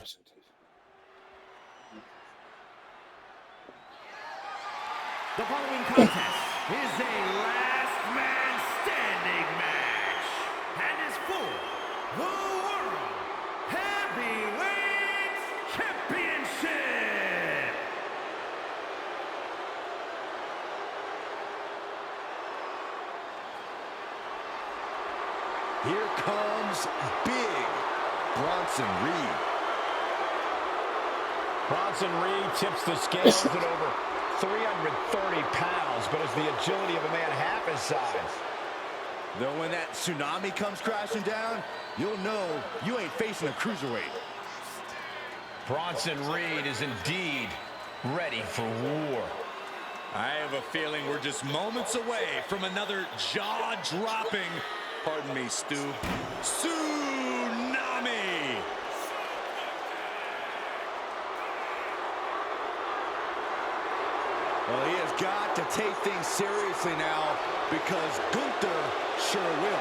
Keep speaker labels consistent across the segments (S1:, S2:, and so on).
S1: The following contest is a last man standing match and is for the World Heavyweight Championship.
S2: Here comes Big Bronson Reed.
S3: Bronson Reed tips the scales at over 330 pounds, but has the agility of a man half his size.
S2: Though when that tsunami comes crashing down, you'll know you ain't facing a cruiserweight.
S3: Bronson Reed is indeed ready for war.
S4: I have a feeling we're just moments away from another jaw-dropping, pardon me, Stu, tsunami!
S2: Well, he has got to take things seriously now because Gunther sure will.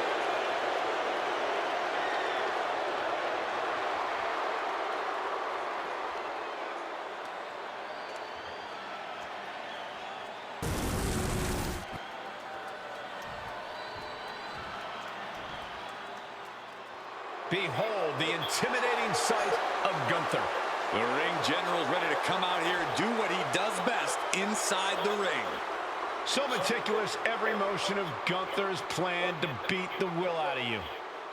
S3: Behold the intimidating sight of Gunther.
S4: The ring general's ready to come out here and do what he does best inside the ring.
S3: So meticulous, every motion of Gunther's planned to beat the will out of you.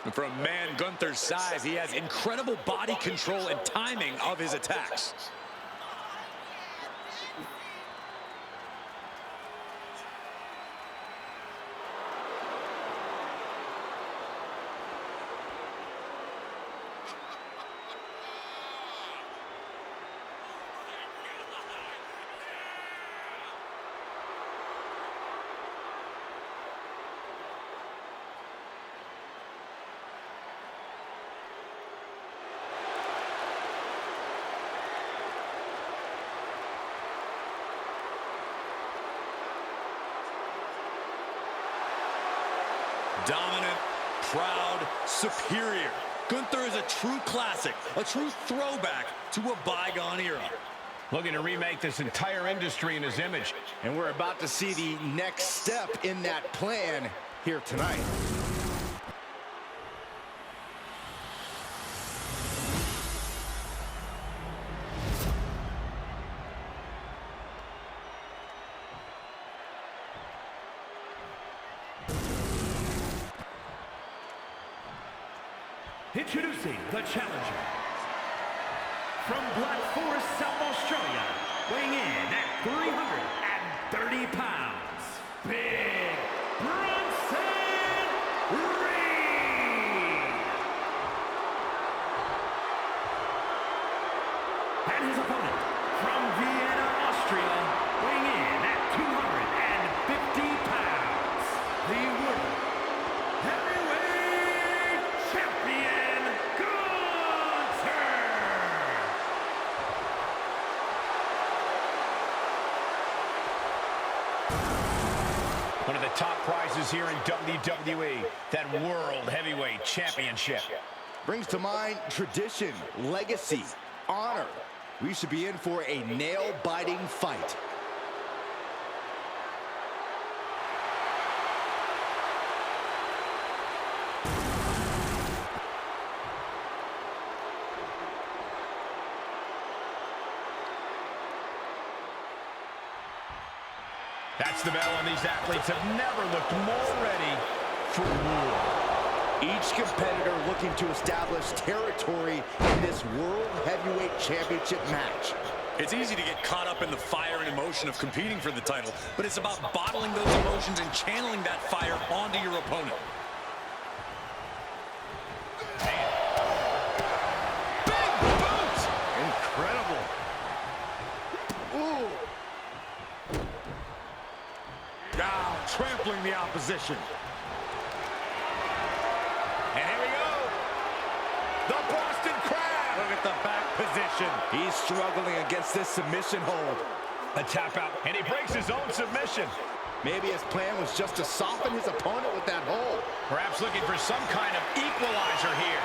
S4: And for a man Gunther's size, he has incredible body control and timing of his attacks. Dominant, proud, superior. Gunther is a true classic, a true throwback to a bygone era.
S3: Looking to remake this entire industry in his image.
S2: And we're about to see the next step in that plan here tonight.
S1: Introducing the challenger from Black Forest, South Australia, weighing in at 330 pounds, Big Bronson Reed. And his opponent from Vienna, Austria, weighing in at 250 pounds, the World Heavyweight Champion, Gunther.
S3: One of the top prizes here in WWE, that World Heavyweight Championship.
S2: Brings to mind tradition, legacy, honor. We should be in for a nail-biting fight.
S3: That's the battle, and these athletes have never looked more ready for war.
S2: Each competitor looking to establish territory in this World Heavyweight Championship match.
S4: It's easy to get caught up in the fire and emotion of competing for the title, but it's about bottling those emotions and channeling that fire onto your opponent.
S2: Big boot! Incredible. Ooh.
S4: Now trampling the opposition. And here we go. The Boston Crab. Look at the back position.
S2: He's struggling against this submission hold.
S3: A tap out, and he breaks his own submission.
S2: Maybe his plan was just to soften his opponent with that hold.
S3: Perhaps looking for some kind of equalizer here.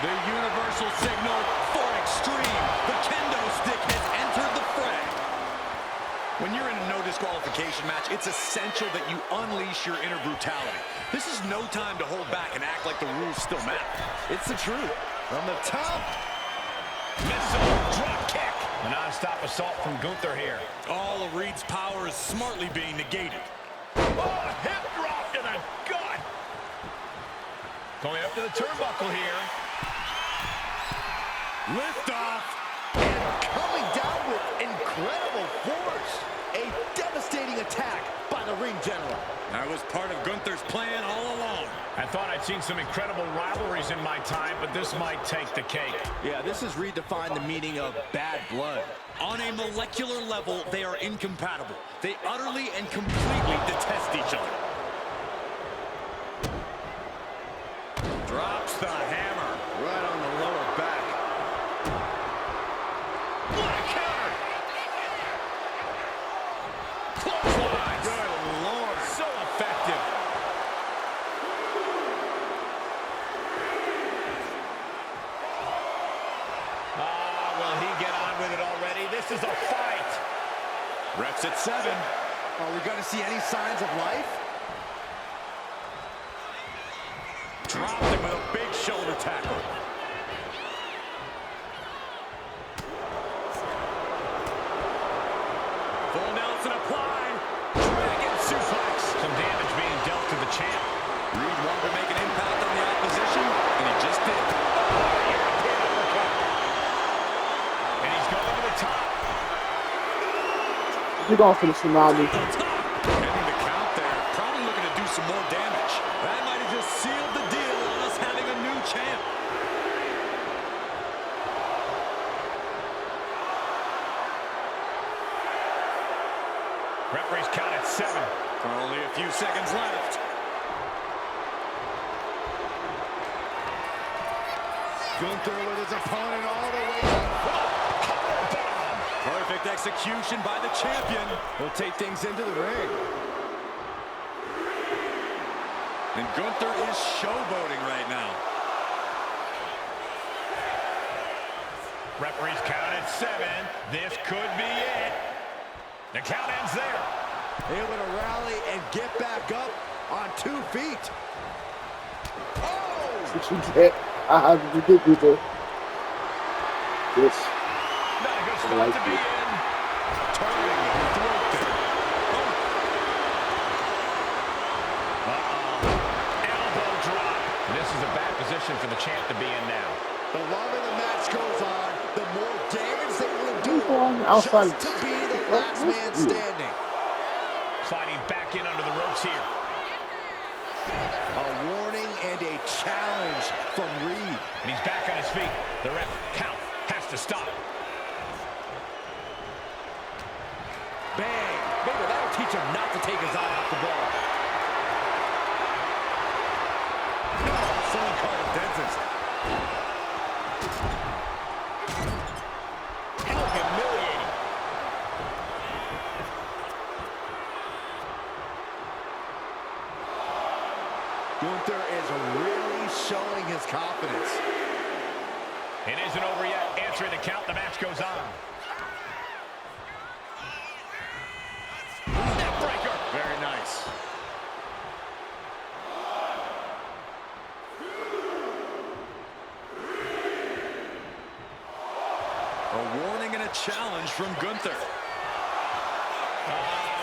S4: The universal signal for extreme. The kendo stick has entered the fray. When you're in a no disqualification match, it's essential that you unleash your inner brutality. This is no time to hold back and act like the rules still matter.
S2: It's the truth. From the top.
S3: Missile drop kick. A non-stop assault from Gunther here.
S4: All of Reed's power is smartly being negated.
S3: Oh, hip drop to the gut. Going up to the turnbuckle here.
S2: Lift off. And coming down with incredible force. A devastating attack by the ring general.
S4: That was part of Gunther's plan all along.
S3: I thought I'd seen some incredible rivalries in my time, but this might take the cake.
S2: Yeah, this has redefined the meaning of bad blood.
S4: On a molecular level, they are incompatible. They utterly and completely detest each other. Drops the hammer.
S2: Right on the lower back.
S3: What a counter!
S4: Clothesline.
S2: Good Lord.
S3: So effective. Will he get on with it already? This is a fight.
S4: Refs at 7.
S2: Are we going to see any signs of life?
S4: Dropped him with a big shoulder tackle. Full Nelson applied. Dragon suplex.
S3: Some damage being dealt to the champ.
S4: Reed wanted to make an impact on the opposition, and he just did.
S3: European uppercut. And he's going to the top.
S5: You're going for the tsunami.
S4: Getting the count there. Probably looking to do some more damage. That might have just sealed the deal on us having a new champ.
S3: Referee's count at 7.
S4: Only a few seconds left.
S2: Gunther with his opponent all the way up.
S4: Perfect execution by the champion.
S2: He'll take things into the ring.
S4: And Gunther is showboating right now.
S3: Referee's count at 7. This could be it. The count ends there.
S2: Able to rally and get back up on 2 feet. Oh!
S5: What you get? You did do the. Yes.
S3: Not a good
S5: I
S3: spot
S5: like
S3: to be
S5: it.
S3: in.
S4: Turning the throat there.
S3: Elbow drop. This is a bad position for the champ to be in now.
S2: The longer the match goes on, the more damage they will do.
S5: He's going outside.
S2: Just to be the last man standing.
S3: Sliding back in under the ropes here.
S2: A warning and a challenge from Reed.
S3: And he's back on his feet. The ref count has to stop.
S2: Bang! Maybe that'll teach him not to take his eye off the ball.
S4: Someone call a dentist.
S3: How humiliating.
S2: Gunther is really showing his confidence.
S3: It isn't over yet. Answering the count, the match goes on. Neckbreaker.
S2: Very nice.
S4: A warning and a challenge from Gunther.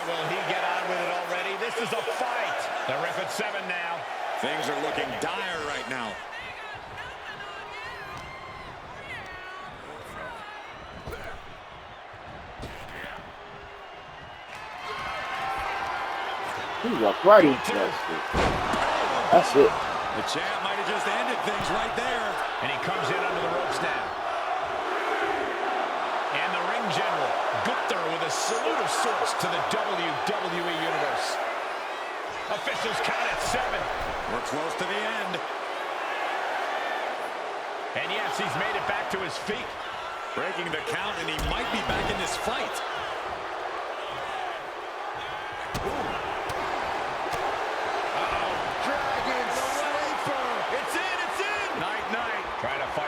S3: Will he get on with it already? This is a fight. The ref at 7 now.
S4: Things are looking dire right now.
S5: He walked right into that shit. That's it.
S4: The champ might have just ended things right there.
S3: And he comes in under the ropes now. And the ring general, Gunther, with a salute of sorts to the WWE Universe. Officials count at 7.
S4: We're close to the end.
S3: And yes, he's made it back to his feet.
S4: Breaking the count, and he might be back in this fight.
S3: It's in! Night, night. Trying to fight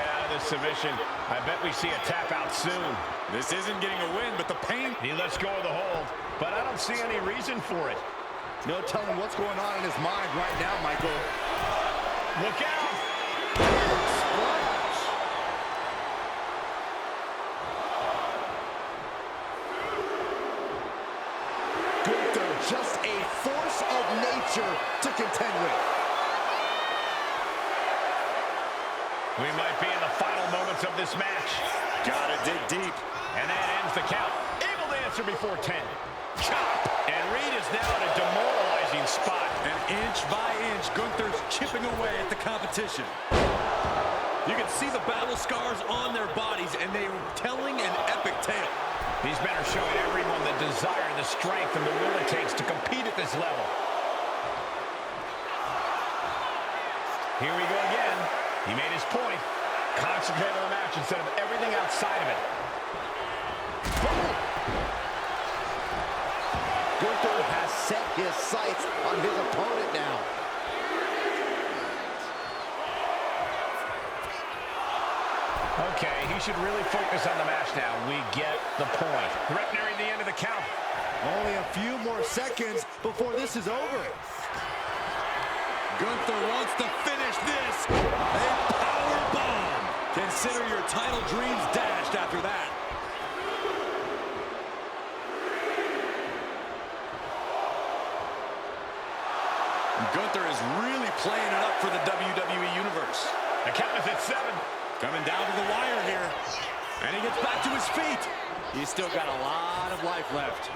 S3: submission. I bet we see a tap out soon.
S4: This isn't getting a win, but the pain.
S3: He lets go of the hold, but I don't see any reason for it.
S2: No telling what's going on in his mind right now, Michael.
S3: Look out!
S2: Splash. Gunther, just a force of nature to contend with.
S3: We might be in the final moments of this match.
S4: Gotta dig deep.
S3: And that ends the count. Able to answer before 10. Chop! And Reed is now in a demoralizing spot.
S4: And inch by inch, Gunther's chipping away at the competition. You can see the battle scars on their bodies, and they are telling an epic tale.
S3: These men are showing everyone the desire, the strength, and the will it takes to compete at this level. Here we go again. He made his point. Concentrate on the match instead of everything outside of it.
S2: Gunther has set his sights on his opponent now.
S3: Okay, he should really focus on the match now. We get the point. Right nearing the end of the count.
S2: Only a few more seconds before this is over.
S4: Gunther wants to finish this. A power bomb. Consider your title dreams dashed after that. Gunther is really playing it up for the WWE Universe.
S3: The count is at 7.
S4: Coming down to the wire here. And he gets back to his feet. He's still got a lot of life left.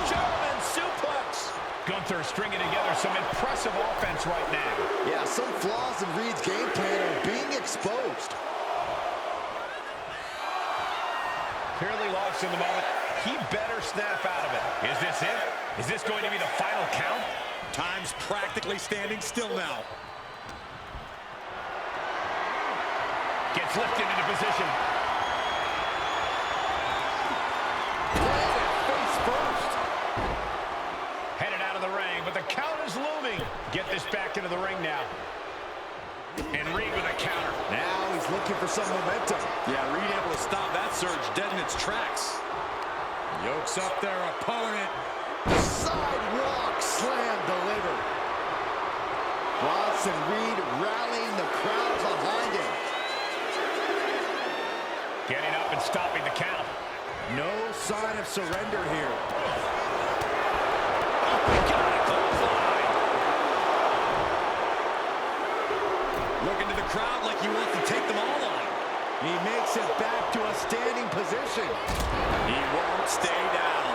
S3: German suplex. Gunther stringing together some impressive offense right now.
S2: Yeah, some flaws in Reed's game plan are being exposed.
S3: Clearly lost in the moment. He better snap out of it. Is this it? Is this going to be the final count?
S4: Time's practically standing still now.
S3: Gets lifted into position.
S2: Face first.
S3: Headed out of the ring, but the count is looming. Get this back into the ring now. And Reed with a counter.
S2: Now he's looking for some momentum.
S4: Yeah, Reed able to stop that surge dead in its tracks. Yokes up their opponent.
S2: Sidewalk slam delivered. Bronson Reed rallying the crowd behind him.
S3: Getting up and stopping the count.
S2: No sign of surrender here.
S3: Oh my God, clothesline.
S4: Looking to the crowd like he wants to take them all on.
S2: He makes it back to a standing position.
S4: He won't stay down.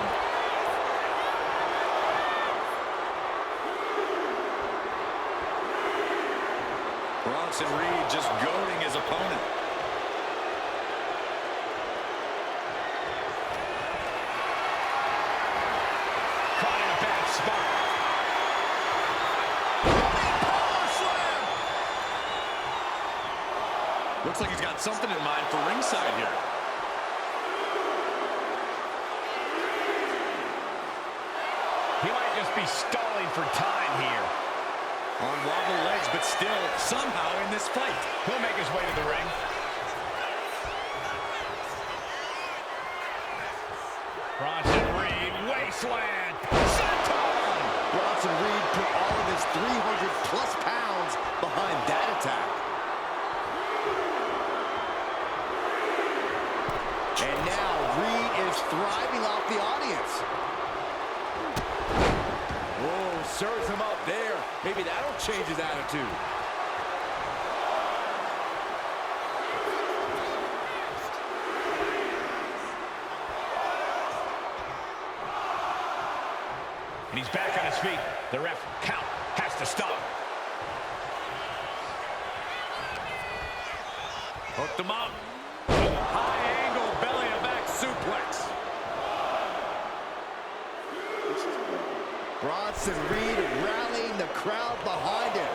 S4: Bronson Reed just goading his opponent.
S3: Caught in a bad spot. Power slam.
S4: Looks like he's got something in mind for ringside here.
S3: He might just be stalling for time here.
S4: On wobble legs, but still somehow in this fight.
S3: He'll make his way to the ring. Bronson Reed, wasteland. Senton!
S2: Bronson Reed put all of his 300-plus pounds behind that attack. And now Reed is thriving off the audience. Whoa, serves him up there. Maybe that'll change his attitude.
S3: And he's back on his feet. The ref count has to stop.
S4: Hooked him up. High angle belly to back suplex.
S2: Bronson Reed rallying the crowd behind him.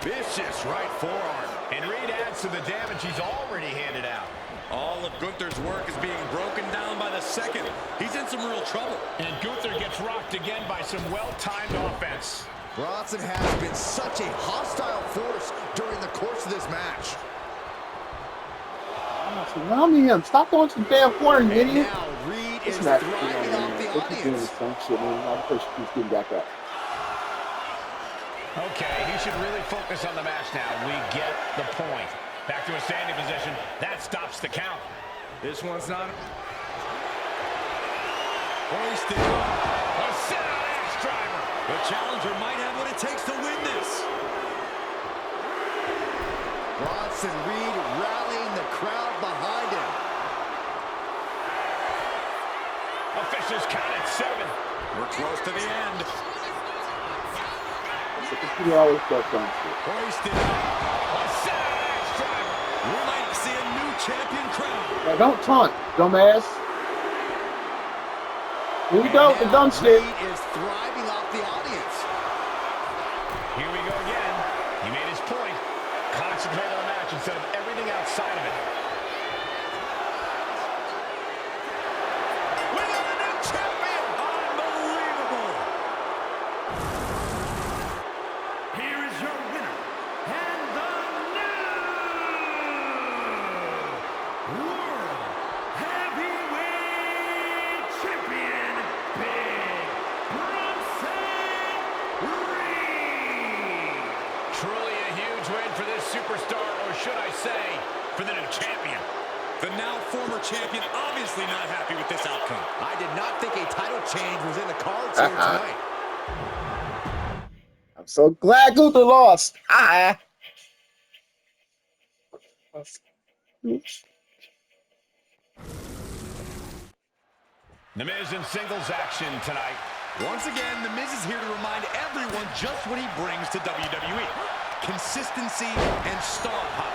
S2: Vicious right forearm.
S3: And Reed adds to the damage he's already handed out.
S4: All of Gunther's work is being broken down by the second. He's in some real trouble.
S3: And Gunther gets rocked again by some well-timed offense.
S2: Bronson has been such a hostile force during the course of this match.
S5: Tsunami him. Stop throwing some damn corner, you idiot.
S2: Now Reed is
S5: This match,
S2: thriving off the
S5: they keep doing the
S2: audience.
S5: same shit, man. I'm pretty sure he's getting back up.
S3: Okay, he should really focus on the match now. We get the point. Back to a standing position. That stops the count.
S4: This one's not... Hoisted.
S3: A sit-out axe driver.
S4: The challenger might have what it takes to win this.
S2: Bronson Reed rallying the crowd behind him.
S3: Officials count at 7.
S4: We're close to the end.
S5: The computer always does dumb shit.
S4: Hoisted.
S3: A sit-out axe driver.
S4: We might see a new champion crowned.
S5: Now don't taunt, dumbass. Here you go, the dumb shit.
S2: Reed is thriving off the audience.
S3: Here we go again. He made his point. Concentrate on the match instead of everything outside of it.
S4: We got a new champion. Unbelievable.
S1: Here is your winner, and the new World Heavyweight Champion, Big Bronson Reed.
S3: Truly a huge win for this superstar, or should I say, for the new champion.
S4: The now former champion obviously not happy with this outcome.
S2: I did not think a title change was in the cards here tonight.
S5: I'm so glad Gunther lost. Ah.
S3: The Miz in singles action tonight.
S4: Once again, The Miz is here to remind everyone just what he brings to WWE. Consistency and star power.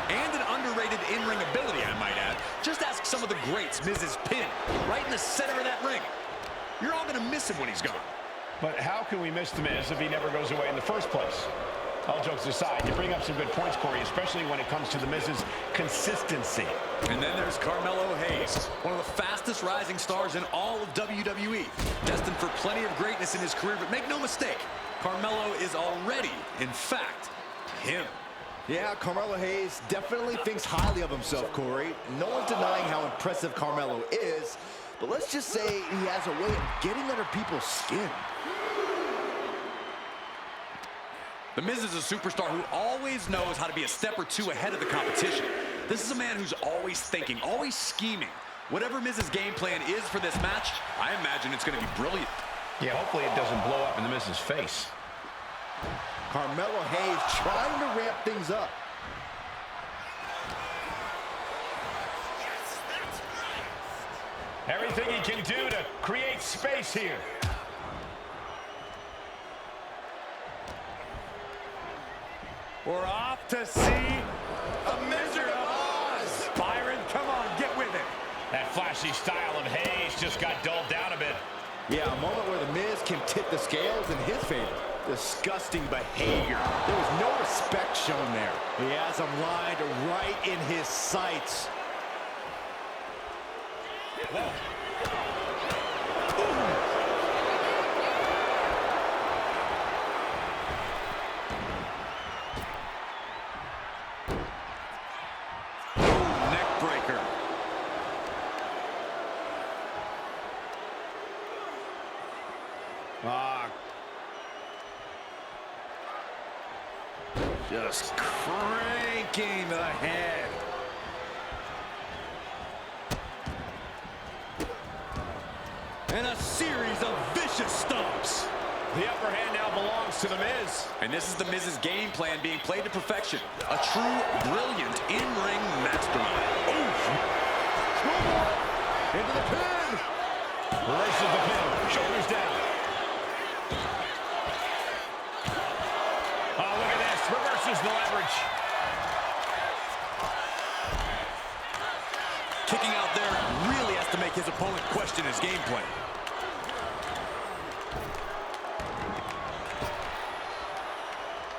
S4: And an underrated in-ring ability, I might add. Just ask some of the greats Miz's pin right in the center of that ring. You're all going to miss him when he's gone.
S3: But how can we miss The Miz if he never goes away in the first place? All jokes aside, you bring up some good points, Corey, especially when it comes to The Miz's consistency.
S4: And then there's Carmelo Hayes, one of the fastest rising stars in all of WWE. Destined for plenty of greatness in his career, but make no mistake, Carmelo is already, in fact, him.
S2: Yeah, Carmelo Hayes definitely thinks highly of himself, Corey. No one's denying how impressive Carmelo is, but let's just say he has a way of getting under people's skin.
S4: The Miz is a superstar who always knows how to be a step or two ahead of the competition. This is a man who's always thinking, always scheming. Whatever Miz's game plan is for this match, I imagine it's going to be brilliant.
S3: Yeah, hopefully it doesn't blow up in The Miz's face.
S2: Carmelo Hayes trying to ramp things up.
S3: Everything he can do to create space here.
S4: We're off to see the Wizard of Oz. Byron, come on, get with it.
S3: That flashy style of Hayes just got dulled down a bit.
S2: Yeah, a moment where The Miz can tip the scales in his favor. Disgusting behavior. There was no respect shown there. He has him lined right in his sights.
S3: Whoa.
S4: Neck breaker. Just cranking the head. And a series of vicious stomps.
S3: The upper hand now belongs to The Miz.
S4: And this is The Miz's game plan being played to perfection. A true, brilliant in-ring mastermind. Oof.
S2: Into the pin.
S3: Reverses the pin. Shoulders down. Oh, look at this. Reverses the leverage.
S4: Kicking out there really has to make his opponent question his game plan.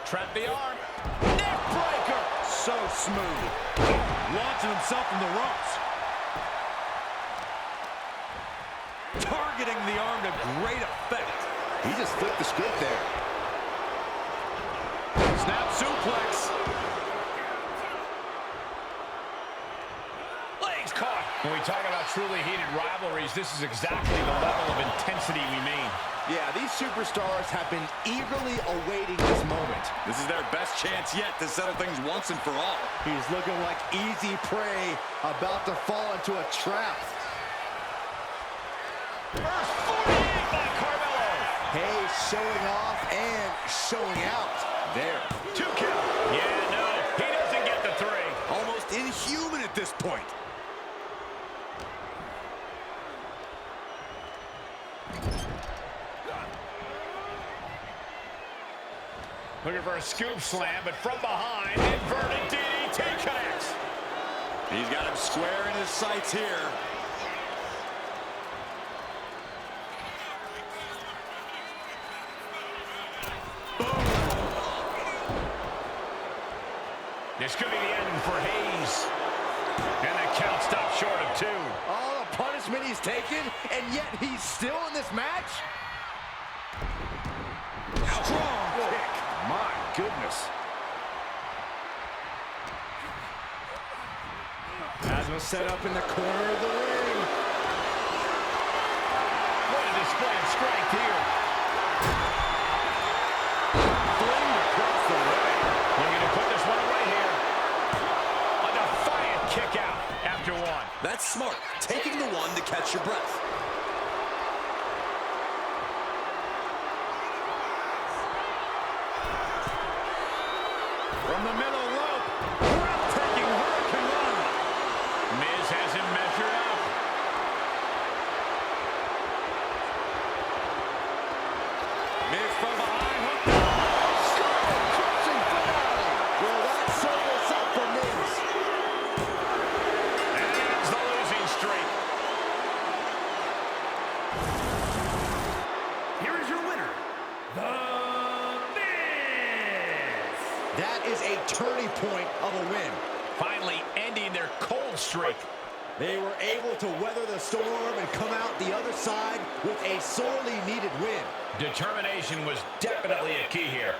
S3: Trap the arm. Neck breaker.
S4: so smooth. Launching himself from the ropes. Targeting the arm to great effect.
S2: He just flipped the script there.
S4: Snap suplex. Legs caught.
S3: When we talk about truly heated rivalries, this is exactly the level of intensity we mean.
S2: Yeah, these superstars have been eagerly awaiting this moment.
S4: This is their best chance yet to settle things once and for all.
S2: He's looking like easy prey, about to fall into a trap.
S3: First 48 by Carmelo.
S2: Hayes showing off and showing out.
S4: There.
S3: 2 count. Yeah, no, he doesn't get the 3.
S4: Almost inhuman at this point.
S3: Looking for a scoop slam, but from behind, inverted DDT connects.
S4: He's got him square in his sights here.
S3: This could be the end for Hayes. And the count stopped short of 2.
S2: All the punishment he's taken, and yet he's still in this match? Strong kick. My goodness. Asma set up in the corner of the ring.
S3: What a display of strength here.
S2: Fling across the ring.
S3: Looking to put this one away here. A defiant kick out after 1.
S4: That's smart. Taking the one to catch your breath. From the middle rope. Breathtaking hurricane run.
S3: Miz has him measured up.
S4: Miz from behind.
S2: Crushing finale. Well, that set us up for Miz.
S3: And ends the losing streak.
S1: Here is your winner, The Miz.
S2: That is a turning point of a win.
S3: Finally ending their cold streak.
S2: They were able to weather the storm and come out the other side with a sorely needed win.
S3: Determination was definitely a key here.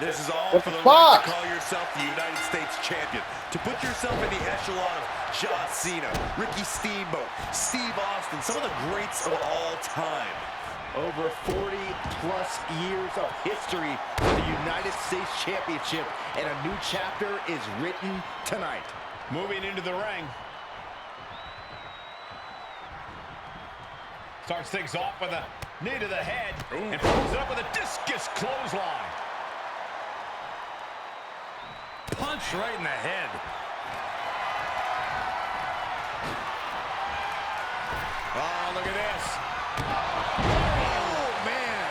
S4: This is all
S5: What
S4: for
S5: the
S4: the right
S5: fuck?
S4: to call yourself the United States champion. To put yourself in the echelon of John Cena, Ricky Steamboat, Steve Austin, some of the greats of all time.
S2: Over 40-plus years of history for the United States Championship, and a new chapter is written tonight.
S3: Moving into the ring. Starts things off with a knee to the head. And follows it up with a discus clothesline.
S4: Punch right in the head.
S3: Oh, look at this.
S2: Oh, man.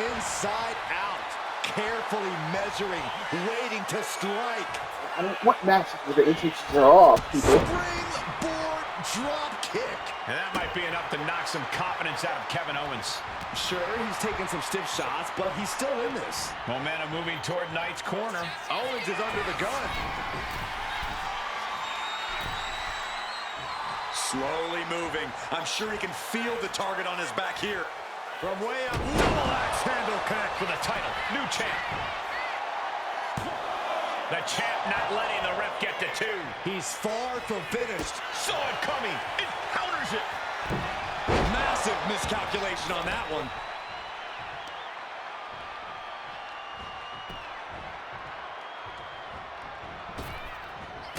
S2: Inside out. Carefully measuring. Waiting to strike.
S5: I don't what matches where the intentions are off, people.
S2: Springboard drop kick.
S3: And that might be enough to knock some confidence out of Kevin Owens.
S2: Sure, he's taking some stiff shots, but he's still in this.
S3: Momentum moving toward Knight's corner.
S2: Owens is under the gun.
S4: Slowly moving. I'm sure he can feel the target on his back here.
S2: From way up.
S3: Double axe handle connect for the title. New champ. The champ not letting the ref get to 2.
S2: He's far from finished.
S3: Saw it coming. It counters it.
S4: Massive miscalculation on that one.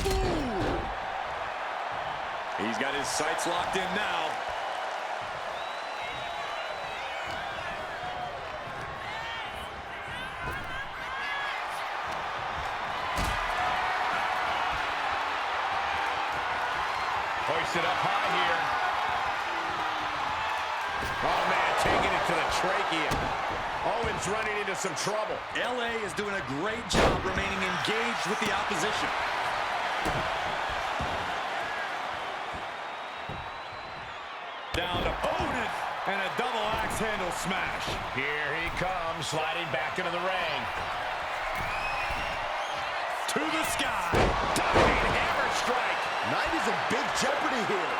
S2: Ooh.
S4: He's got his sights locked in now.
S3: Hoisted up high here. Oh, man, taking it to the trachea. Owens running into some trouble.
S4: LA is doing a great job remaining engaged with the opposition. Down to Otis, and a double axe handle smash.
S3: Here he comes, sliding back into the ring.
S4: To the sky.
S3: Diving hammer strike.
S2: Knight is in big jeopardy here.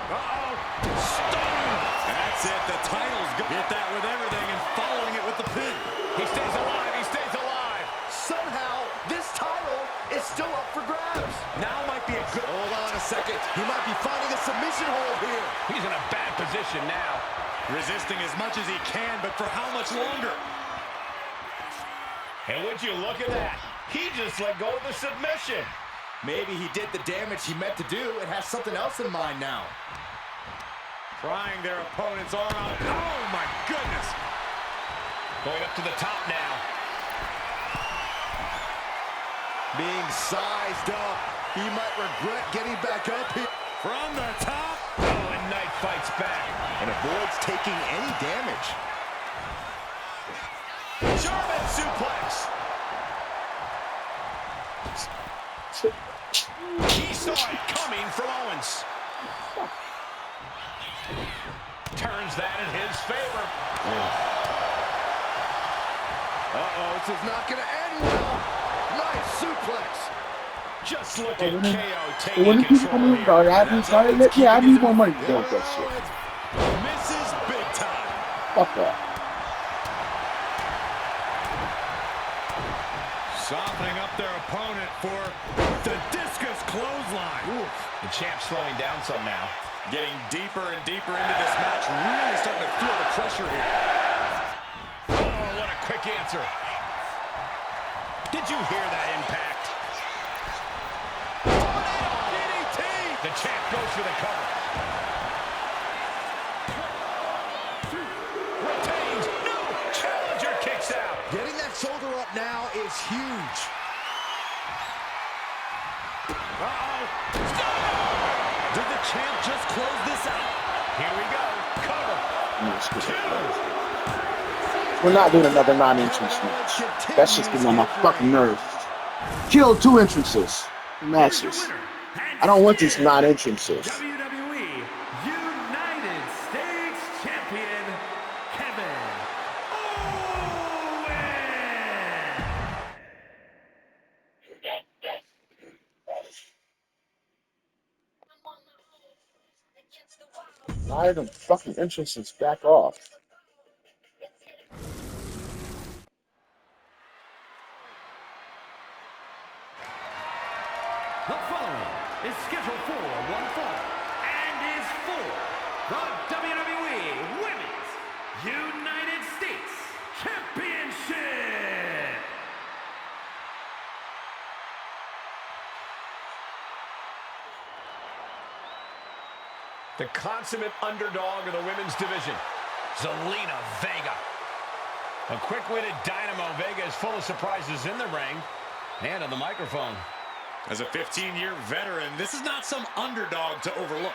S3: Uh-oh.
S4: Stone. That's it. The title's good. Hit that with everything and following it with the pin.
S3: He stays alive. He stays alive.
S2: Somehow, this title is still up for grabs.
S4: Now might be a good...
S2: Hold on a second. He might be finding a submission hold here.
S3: He's in a bad position now.
S4: Resisting as much as he can, but for how much longer?
S3: And would you look at that? He just let go of the submission.
S2: Maybe he did the damage he meant to do and has something else in mind now.
S4: Trying their opponent's arm out. Oh, my goodness.
S3: Going up to the top now.
S2: Being sized up. He might regret getting back up here.
S4: From the top.
S3: Oh, and Knight fights back.
S2: And avoids taking any damage.
S3: German suplex. He saw it coming from Owens. Turns that in his favor.
S2: Uh-oh, this is not going to end well. Nice suplex.
S3: Just look at KO
S5: So when
S3: taking
S5: the people come
S3: control
S5: in, dog,
S3: here.
S5: I need more money to do with that shit.
S4: Misses big time.
S5: Fuck that.
S4: Softening up their opponent for the discus clothesline.
S2: Oof.
S3: The champ's slowing down some now.
S4: Getting deeper and deeper into this match. Really starting to feel the pressure here.
S3: Oh, what a quick answer. Did you hear that impact?
S4: DDT!
S3: The champ goes for the cover. Retains. No! Challenger kicks out.
S2: Getting that shoulder up now is huge.
S3: Uh-oh.
S4: Did the champ just close this out?
S3: Here we go. Cover.
S5: We're not doing another non-entrance match. That's just getting on my fucking nerves. Kill 2 entrances. Matches. I don't want these non-entrances.
S1: WWE United States Champion, Kevin Owens.
S5: Why are the fucking entrances back off?
S1: The following is scheduled for one fall and is for the WWE Women's United States Championship.
S3: The consummate underdog of the women's division, Zelina Vega. A quick-witted dynamo. Vega is full of surprises in the ring and on the microphone.
S4: As a 15-year veteran, this is not some underdog to overlook.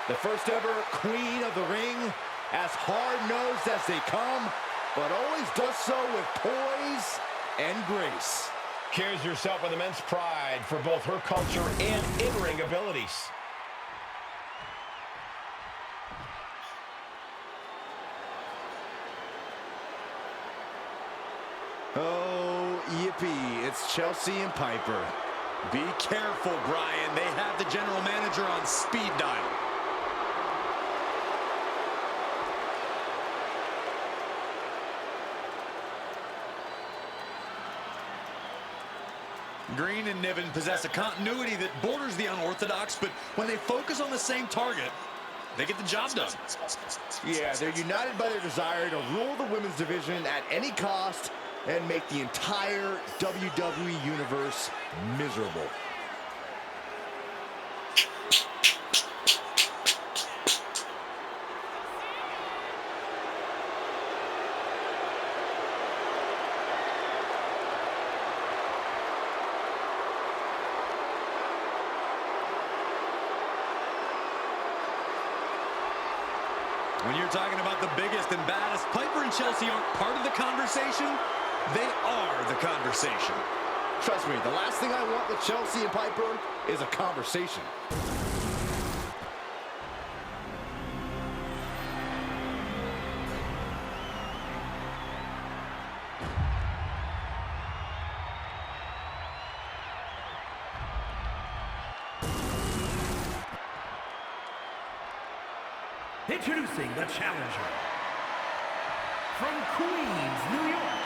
S2: The first ever queen of the ring, as hard-nosed as they come, but always does so with poise and grace.
S3: Carries herself with immense pride for both her culture and in-ring abilities.
S2: Oh, yippee, it's Chelsea and Piper.
S4: Be careful, Brian. They have the general manager on speed dial. Green and Niven possess a continuity that borders the unorthodox, but when they focus on the same target, they get the job done.
S2: Yeah, they're united by their desire to rule the women's division at any cost and make the entire WWE Universe miserable.
S4: When you're talking about the biggest and baddest, Piper and Chelsea aren't part of the conversation. They are the conversation.
S2: Trust me, the last thing I want with Chelsea and Piper is a conversation.
S1: Introducing the challenger from Queens, New York,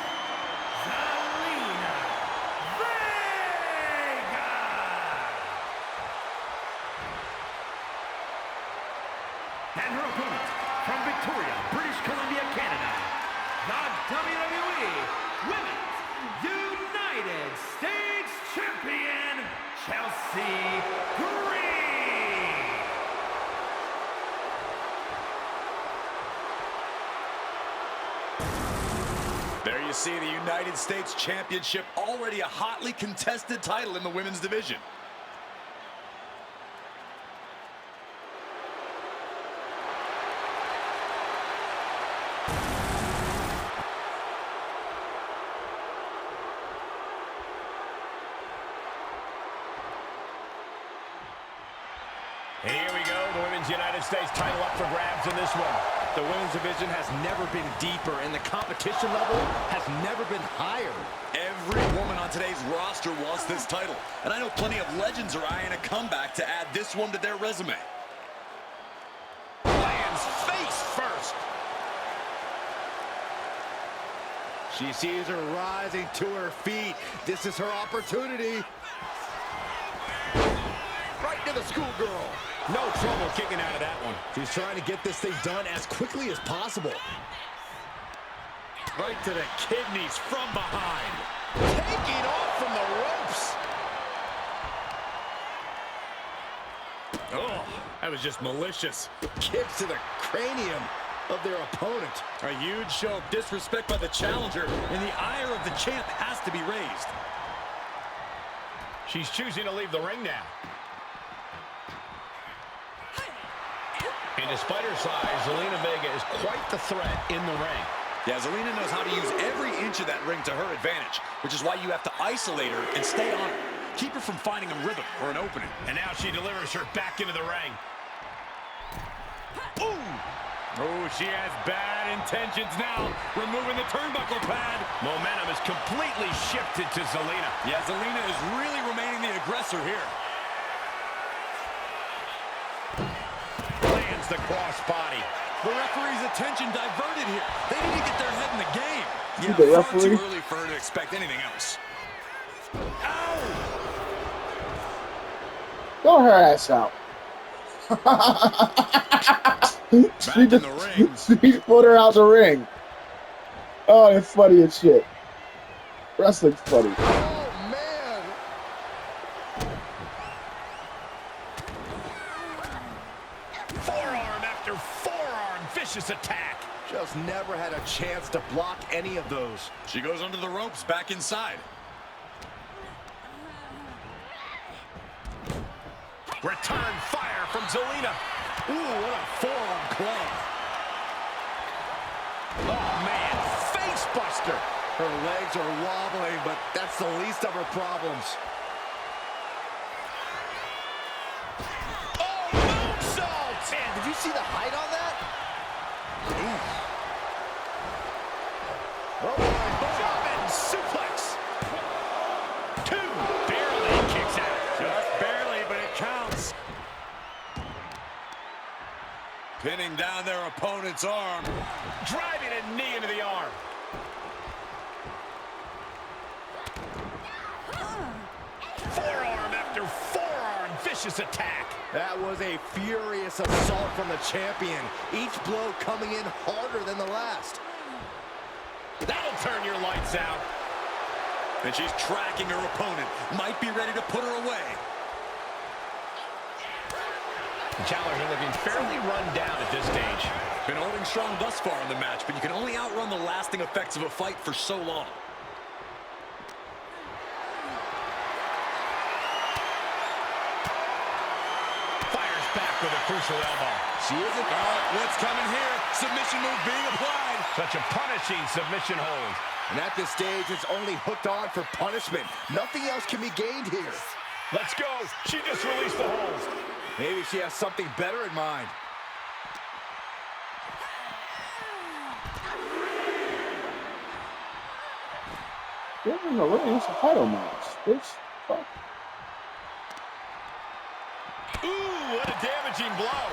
S1: Zelina Vega. And her opponent from Victoria, British Columbia, Canada, the WWE Women's United States Champion, Chelsea Green.
S4: There you see the United States Championship, already a hotly contested title in the women's division.
S3: And here we go, the Women's United States title up for grabs in this one.
S2: The women's division has never been deeper, and the competition level has never been higher.
S4: Every woman on today's roster wants this title, and I know plenty of legends are eyeing a comeback to add this one to their resume. Lands face first.
S2: She sees her rising to her feet. This is her opportunity. Right to the schoolgirl.
S3: No trouble kicking out of that one.
S2: She's trying to get this thing done as quickly as possible.
S4: Right to the kidneys from behind.
S2: Taking off from the ropes.
S4: Oh, that was just malicious.
S2: Kicks to the cranium of their opponent.
S4: A huge show of disrespect by the challenger, and the ire of the champ has to be raised.
S3: She's choosing to leave the ring now. And despite her size, Zelina Vega is quite the threat in the ring.
S4: Yeah, Zelina knows how to use every inch of that ring to her advantage, which is why you have to isolate her and stay on her. Keep her from finding a rhythm or an opening.
S3: And now she delivers her back into the ring.
S4: Boom! Oh, she has bad intentions now. Removing the turnbuckle pad.
S3: Momentum is completely shifted to Zelina.
S4: Yeah, Zelina is really remaining the aggressor here.
S3: Lands the crossbody.
S4: The referee's attention diverted here. They need to get their head in the game. Yeah,
S5: the
S4: far
S5: referee?
S4: too early for her to expect anything else. Ow!
S5: Throw her ass out.
S4: Back in the ring.
S5: She put her out the ring. Oh, it's funny as shit. Wrestling's funny.
S2: Oh, man.
S3: Forearm after forearm. Vicious attack.
S2: Just never had a chance to block any of those.
S4: She goes under the ropes, back inside.
S3: Return fire from Zelina.
S2: Ooh, what a forearm club.
S3: Oh, man. Face buster.
S2: Her legs are wobbling, but that's the least of her problems.
S4: Oh, moonsault!
S2: Man, did you see the height on that? Oh,
S3: Jumping suplex. Two. Barely kicks out.
S4: Just barely, but it counts. Pinning down their opponent's arm.
S3: Driving a knee into the arm. Forearm after forearm. Vicious attack.
S2: that was a furious assault from the champion. Each blow coming in harder than the last.
S3: That'll turn your lights out.
S4: And she's tracking her opponent. Might be ready to put her away.
S3: The challenger looking fairly run down at this stage.
S4: Been holding strong thus far in the match, but you can only outrun the lasting effects of a fight for so long.
S3: Fires back with a crucial elbow.
S4: She isn't. What's coming here? Submission move being applied.
S3: Such a punishing submission hold.
S2: And at this stage, it's only hooked on for punishment. Nothing else can be gained here.
S3: Let's go. She just released the hold.
S2: Maybe she has something better in mind.
S5: They're in the ring. It's a title match. Bitch. Fuck.
S3: Ooh, what a damaging blow.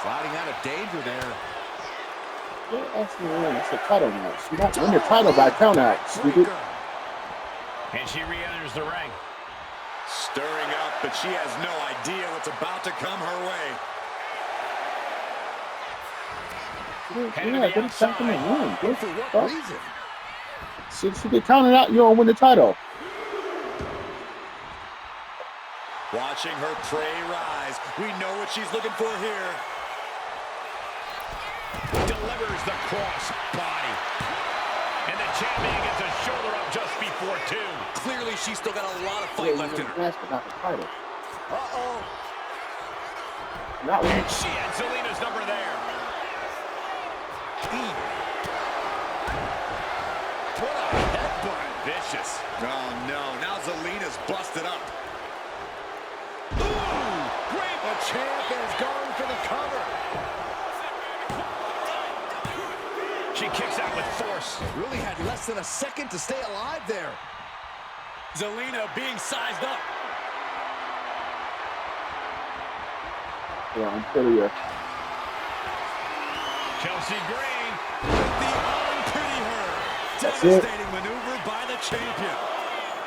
S2: Sliding out of danger there.
S5: They're actually in the ring. It's a title match. You don't win the title by count out, stupid.
S3: And she re-enters the ring.
S4: Stirring up, but she has no idea what's about to come her way.
S5: Yeah, get it back in the ring. Good
S2: For what
S5: fuck.
S2: reason?
S5: Since you get counted out, you don't win the title.
S4: Watching her prey rise. We know what she's looking for here.
S3: Delivers the cross body. And the champion gets a shoulder up just before 2.
S4: Clearly, she's still got a lot of fight left in her.
S5: Match, but not the title.
S2: Uh-oh.
S5: Not one.
S3: And she had Zelina's number there.
S2: What a headbutt.
S4: Vicious. Oh, no. Now Zelina's busted up.
S2: Ooh, great. The champ is going for the cover.
S3: She kicks out with force.
S2: Really had less than a second to stay alive there.
S4: Zelina being sized up.
S5: Yeah, I'm pretty
S3: Chelsea Green.
S4: With the unpretty her.
S5: That's it.
S4: Devastating maneuver by the champion.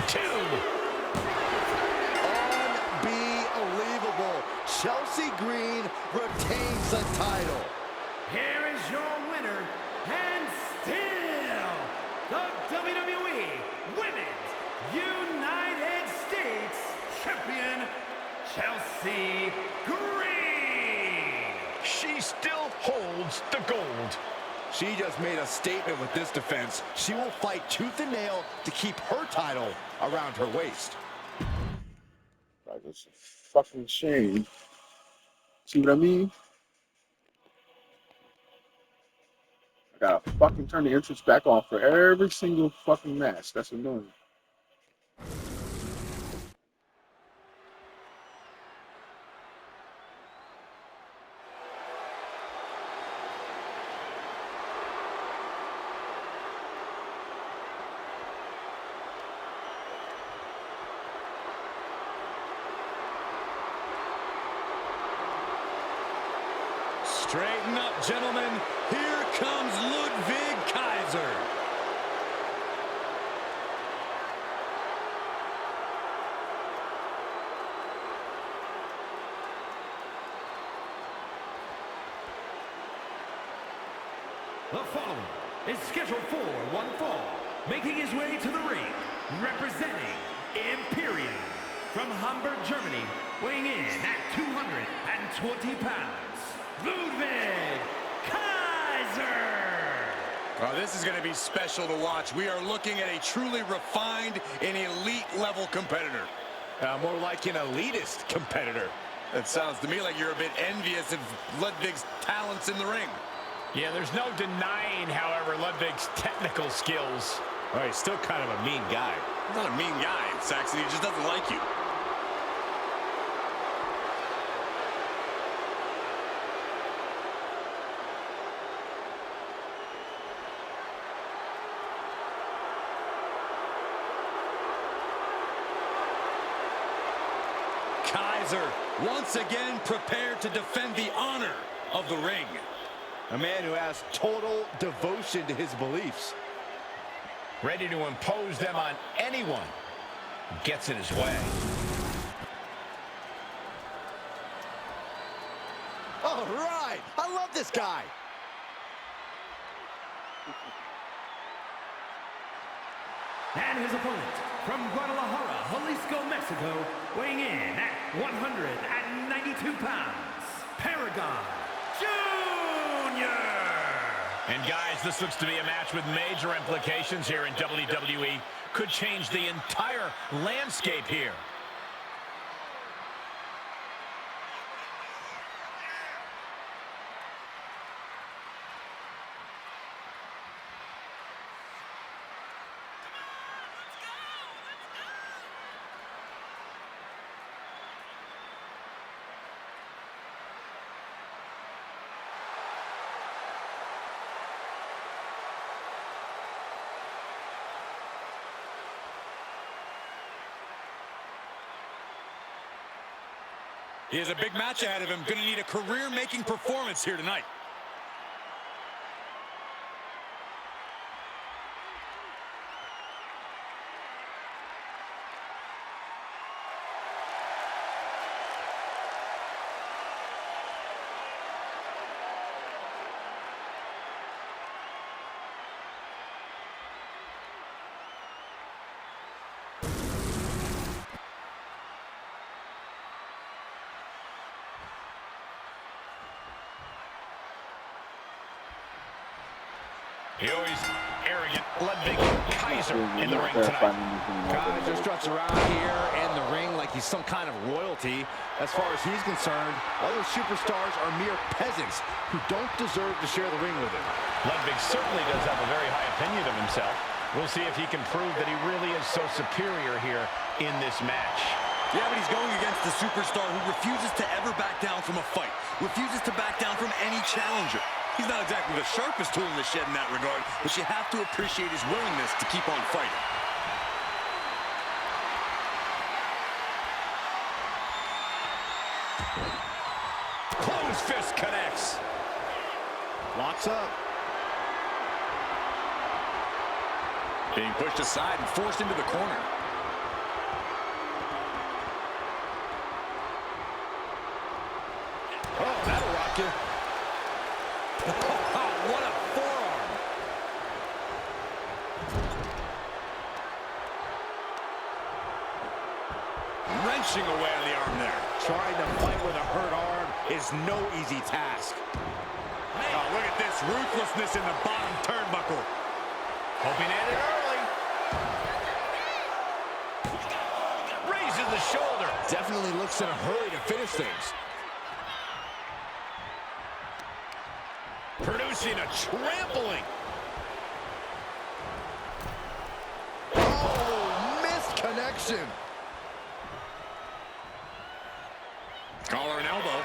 S3: 2.
S2: Unbelievable. Chelsea Green retains the title.
S1: Here is your winner, and still the WWE Women's United States Champion, Chelsea Green.
S3: She still holds the gold.
S2: She just made a statement with this defense. She will fight tooth and nail to keep her title around her waist.
S5: like, it's a fucking shame. See what I mean? I gotta fucking turn the entrance back off for every single fucking match. That's annoying.
S4: Straighten up, gentlemen. Here comes Ludwig Kaiser.
S1: The following is scheduled for one fall, making his way to the ring, representing Imperium from Hamburg, Germany, weighing in at 220 pounds, Ludwig Kaiser.
S4: Oh, this is going to be special to watch. We are looking at a truly refined and elite-level competitor.
S2: More like an elitist competitor.
S4: It sounds to me like you're a bit envious of Ludwig's talents in the ring.
S3: Yeah, there's no denying, however, Ludwig's technical skills.
S2: All right, still kind of a mean guy.
S4: He's not a mean guy, Saxon. He just doesn't like you. Kaiser, once again prepared to defend the honor of the ring.
S2: A man who has total devotion to his beliefs.
S3: Ready to impose them on anyone who gets in his way.
S2: All right, I love this guy.
S1: And his opponent from Guadalajara, Jalisco, Mexico, weighing in at 192 pounds, Paragon Jr.
S3: And guys, this looks to be a match with major implications here in WWE. Could change the entire landscape here.
S4: He has a big match ahead of him. Going to need a career-making performance here tonight.
S3: He always arrogant Ludwig Kaiser in the ring tonight.
S2: Kaiser struts around here in the ring like he's some kind of royalty. As far as he's concerned, other superstars are mere peasants who don't deserve to share the ring with him.
S3: Ludwig certainly does have a very high opinion of himself. We'll see if he can prove that he really is so superior here in this match.
S4: Yeah, but he's going against the superstar who refuses to ever back down from a fight, refuses to back down from any challenger. He's not exactly the sharpest tool in the shed in that regard, but you have to appreciate his willingness to keep on fighting.
S3: Closed fist connects.
S2: Locks up.
S4: Being pushed aside and forced into the corner.
S2: Oh, that'll rock you.
S4: What a forearm. Wrenching away on the arm there.
S2: Trying to fight with a hurt arm is no easy task.
S4: Oh, look at this ruthlessness in the bottom turnbuckle.
S3: Hoping to end it early. Raises the shoulder.
S2: Definitely looks in a hurry to finish things.
S3: Producing a trampling.
S2: Oh, missed connection.
S4: Collar and elbow.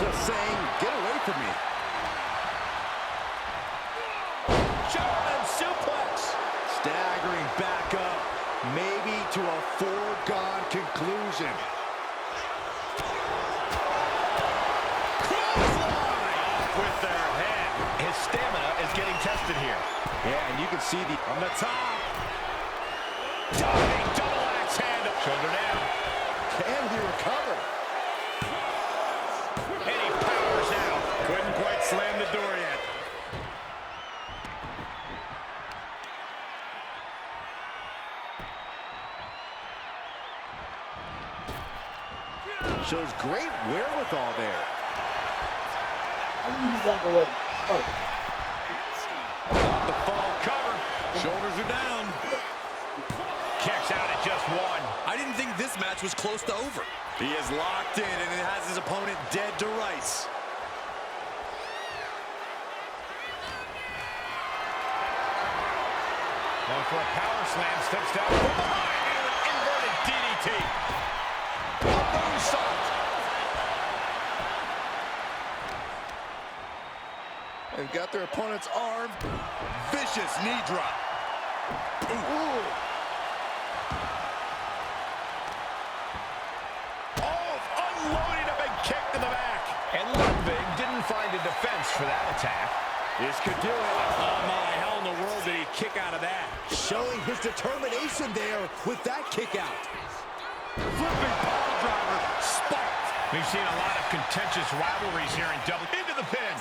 S2: Just saying, get away from me.
S3: German suplex.
S2: Staggering back up, maybe to a foregone conclusion.
S3: With their head. His stamina is getting tested here.
S2: Yeah, and you can see on the top.
S3: Diving double axe handle. Shoulder down.
S2: Can he recover?
S3: And he powers out.
S4: Couldn't quite slam the door yet.
S2: Shows great wherewithal there.
S3: Off the fall cover.
S4: Shoulders are down.
S3: Kicks out at just one.
S4: I didn't think this match was close to over. He is locked in and it has his opponent dead to rights.
S3: Going for a power slam. Steps down from behind into an inverted DDT. A moonsault.
S4: They've got their opponent's arm. Vicious knee drop. Ooh.
S3: Oh, unloading a big kick to the back. And Ludwig didn't find a defense for that attack.
S2: This could do it.
S4: Oh my, how in the world did he kick out of that?
S2: Showing his determination there with that kick out.
S4: Flipping power driver, spiked.
S3: We've seen a lot of contentious rivalries here in double. Into the pin.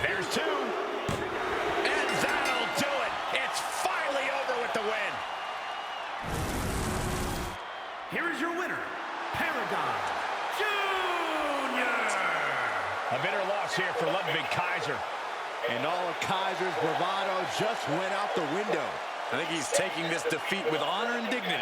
S3: There's two. And that'll do it. It's finally over with the win.
S1: Here is your winner, Paragon Jr.
S3: A bitter loss here for Ludwig Kaiser.
S2: And all of Kaiser's bravado just went out the window.
S4: I think he's taking this defeat with honor and dignity.